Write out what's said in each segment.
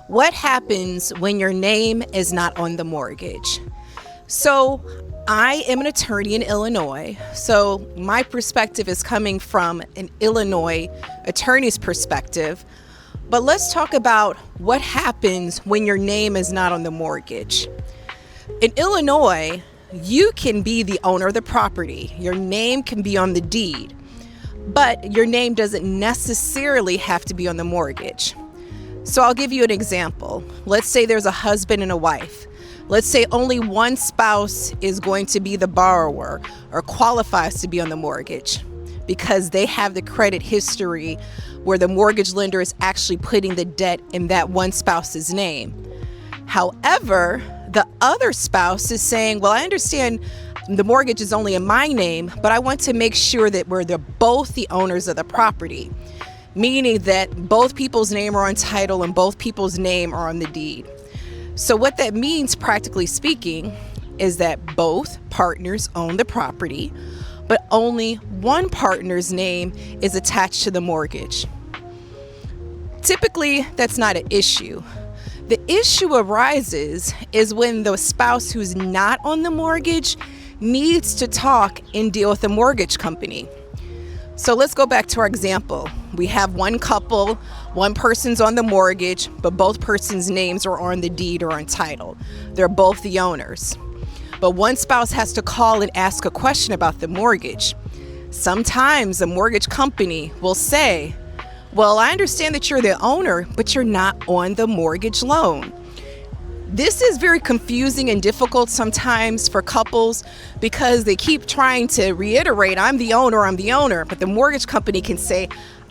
What happens when your name is not on the mortgage? So, I am an attorney in Illinois. So, my perspective is coming from an Illinois attorney's perspective. But let's talk about what happens when your name is not on the mortgage. In Illinois, you can be the owner of the property. Your name can be on the deed, but your name doesn't necessarily have to be on the mortgage. So I'll give you an example. Let's say there's a husband and a wife. Let's say only one spouse is going to be the borrower or qualifies to be on the mortgage because they have the credit history where the mortgage lender is actually putting the debt in that one spouse's name. However, the other spouse is saying, well, I understand the mortgage is only in my name, but I want to make sure that we're both the owners of the property, meaning that both people's name are on title and both people's name are on the deed. So what that means, practically speaking, is that both partners own the property, but only one partner's name is attached to the mortgage. Typically, that's not an issue. The issue arises is when the spouse who's not on the mortgage needs to talk and deal with the mortgage company. So let's go back to our example. We have one couple, one person's on the mortgage, but both persons' names are on the deed or on title. They're both the owners. But one spouse has to call and ask a question about the mortgage. Sometimes the mortgage company will say, well, I understand that you're the owner, but you're not on the mortgage loan. This is very confusing and difficult sometimes for couples because they keep trying to reiterate, I'm the owner, but the mortgage company can say,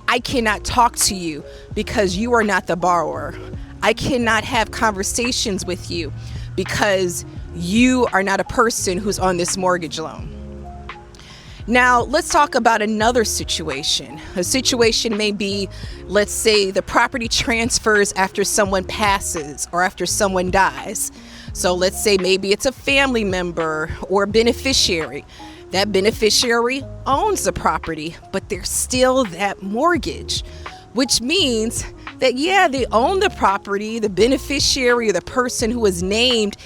I cannot talk to you because you are not the borrower. I cannot have conversations with you because you are not a person who's on this mortgage loan. Now, let's talk about another situation. A situation may be, let's say the property transfers after someone passes or after someone dies. So let's say maybe it's a family member or beneficiary. That beneficiary owns the property, but there's still that mortgage, which means that, yeah, they own the property, the beneficiary or the person who is named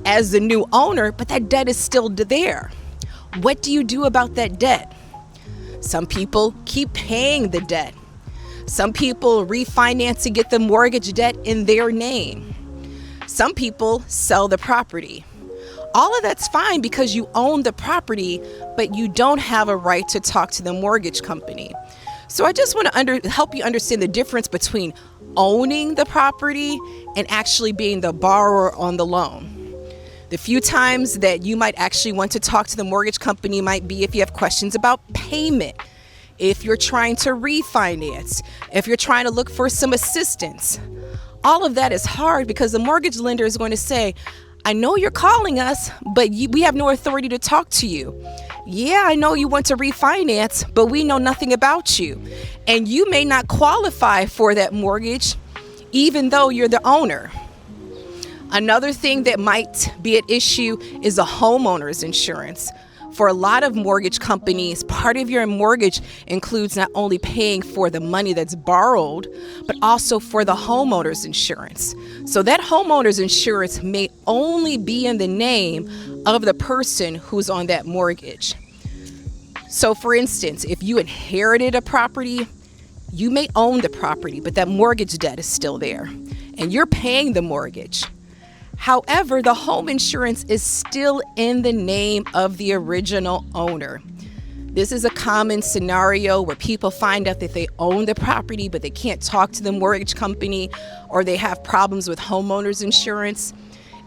as the new owner, but that debt is still there. What do you do about that debt? Some people keep paying the debt. Some people refinance to get the mortgage debt in their name. Some people sell the property. All of that's fine because you own the property, but you don't have a right to talk to the mortgage company. So I just want to help you understand the difference between owning the property and actually being the borrower on the loan. The few times that you might actually want to talk to the mortgage company might be if you have questions about payment, if you're trying to refinance, if you're trying to look for some assistance. All of that is hard because the mortgage lender is going to say, I know you're calling us, but we have no authority to talk to you. Yeah, I know you want to refinance, but we know nothing about you. And you may not qualify for that mortgage, even though you're the owner. Another thing that might be an issue is a homeowner's insurance. For a lot of mortgage companies, part of your mortgage includes not only paying for the money that's borrowed, but also for the homeowner's insurance. So that homeowner's insurance may only be in the name of the person who's on that mortgage. So for instance, if you inherited a property, you may own the property, but that mortgage debt is still there, and you're paying the mortgage. However, the home insurance is still in the name of the original owner. This is a common scenario where people find out that they own the property, but they can't talk to the mortgage company, or they have problems with homeowners insurance.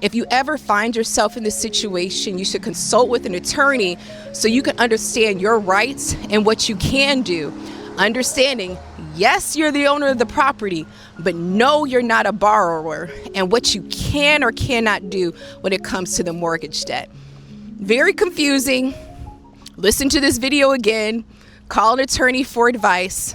If you ever find yourself in this situation, you should consult with an attorney so you can understand your rights and what you can do. Understanding, yes, you're the owner of the property, but no, you're not a borrower, and what you can or cannot do when it comes to the mortgage debt. Very confusing. Listen to this video again. Call an attorney for advice,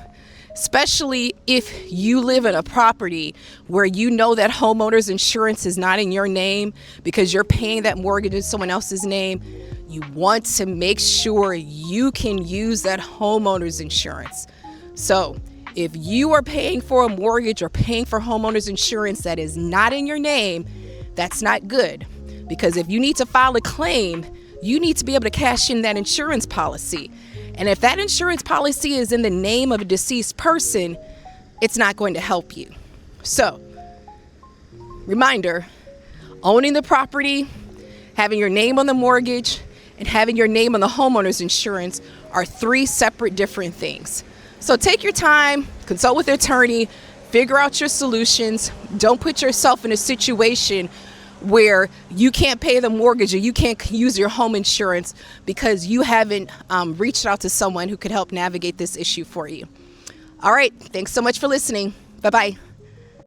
especially if you live in a property where you know that homeowner's insurance is not in your name because you're paying that mortgage in someone else's name. You want to make sure you can use that homeowner's insurance. So If you are paying for a mortgage or paying for homeowners insurance that is not in your name, that's not good. Because if you need to file a claim, you need to be able to cash in that insurance policy. And if that insurance policy is in the name of a deceased person, it's not going to help you. So, reminder, owning the property, having your name on the mortgage, and having your name on the homeowner's insurance are 3 separate different things. So take your time, consult with your attorney, figure out your solutions. Don't put yourself in a situation where you can't pay the mortgage or you can't use your home insurance because you haven't reached out to someone who could help navigate this issue for you. All right, thanks so much for listening. Bye-bye.